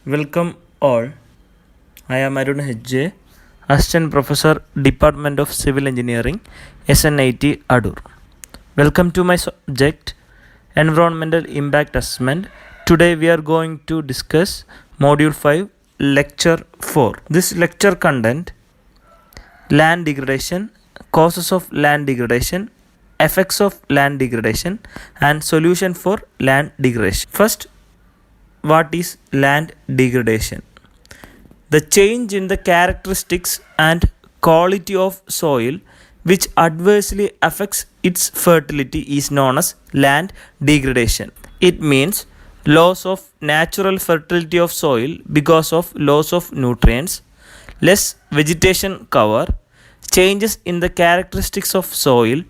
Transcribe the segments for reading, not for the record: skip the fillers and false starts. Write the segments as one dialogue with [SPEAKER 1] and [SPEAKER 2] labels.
[SPEAKER 1] Welcome all. I am Arun H.J., Assistant Professor, Department of Civil Engineering, SNIT Adur. Welcome to my subject, Environmental Impact Assessment. Today we are going to discuss Module 5, Lecture 4. This lecture content, land degradation, causes of land degradation, effects of land degradation, and solution for land degradation. First, what is land degradation? The change in the characteristics and quality of soil which adversely affects its fertility is known as land degradation. It means loss of natural fertility of soil because of loss of nutrients, less vegetation cover, changes in the characteristics of soil,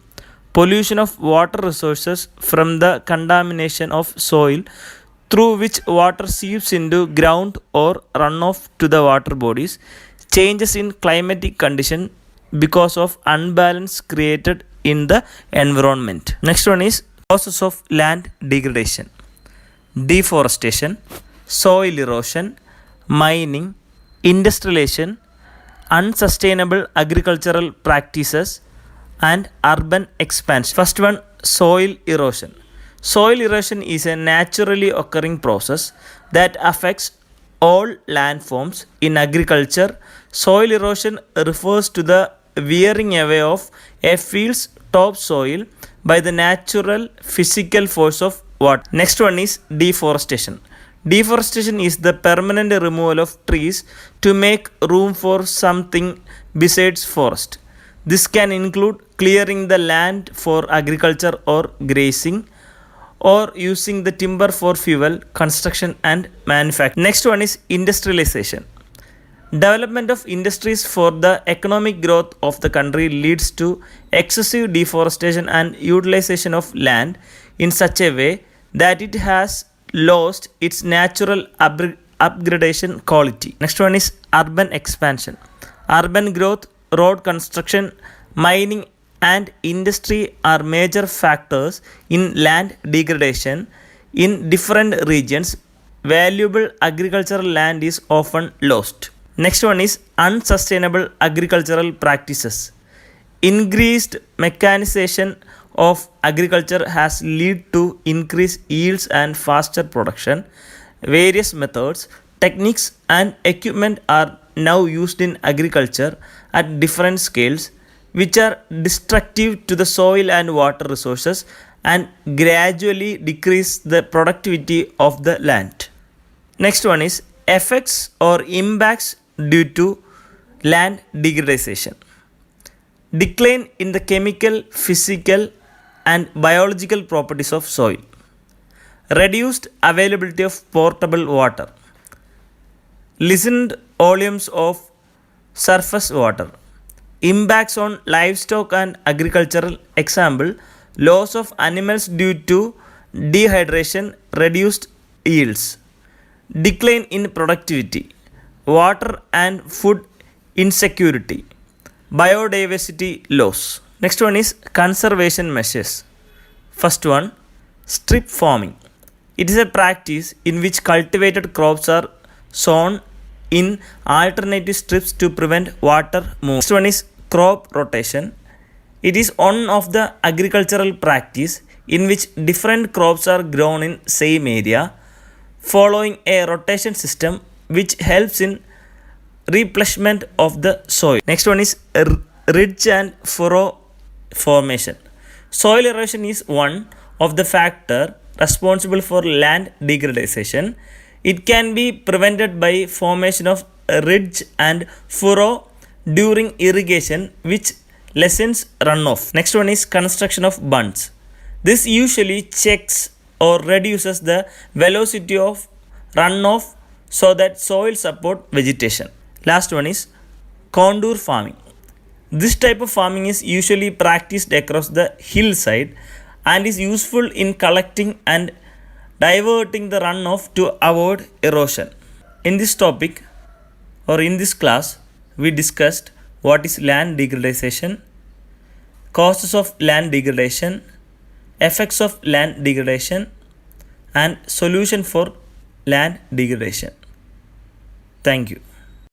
[SPEAKER 1] pollution of water resources from the contamination of soil through which water seeps into ground or runoff to the water bodies, changes in climatic condition because of unbalance created in the environment. Next one is causes of land degradation: deforestation, soil erosion, mining, industrialization, unsustainable agricultural practices, and urban expansion. First one, soil erosion. Soil erosion is a naturally occurring process that affects all landforms in agriculture. Soil erosion refers to the wearing away of a field's topsoil by the natural physical force of water. Next one is deforestation. Deforestation is the permanent removal of trees to make room for something besides forest. This can include clearing the land for agriculture or grazing, or using the timber for fuel, construction and manufacturing. Next one is industrialization. Development of industries for the economic growth of the country leads to excessive deforestation and utilization of land in such a way that it has lost its natural upgradation quality. Next one is urban expansion. Urban growth, road construction, mining and industry are major factors in land degradation. In different regions, valuable agricultural land is often lost. Next one is unsustainable agricultural practices. Increased mechanization of agriculture has led to increased yields and faster production. Various methods, techniques and equipment are now used in agriculture at different scales, which are destructive to the soil and water resources and gradually decrease the productivity of the land. Next one is effects or impacts due to land degradation. Decline in the chemical, physical and biological properties of soil. Reduced availability of potable water. Lessened volumes of surface water. Impacts on livestock and agricultural. Example, loss of animals due to dehydration, reduced yields. Decline in productivity, water and food insecurity, biodiversity loss. Next one is conservation measures. First one, strip farming. It is a practice in which cultivated crops are sown in alternative strips to prevent water movement. Next one is crop rotation. It is one of the agricultural practice in which different crops are grown in same area following a rotation system which helps in replenishment of the soil. Next one is ridge and furrow formation. Soil erosion is one of the factor responsible for land degradation. It can be prevented by formation of ridge and furrow during irrigation, which lessens runoff. Next one is construction of bunds. This usually checks or reduces the velocity of runoff so that soil support vegetation. Last one is contour farming. This type of farming is usually practiced across the hillside and is useful in collecting and diverting the runoff to avoid erosion. In this topic or in this class, we discussed what is land degradation, causes of land degradation, effects of land degradation, and solution for land degradation. Thank you.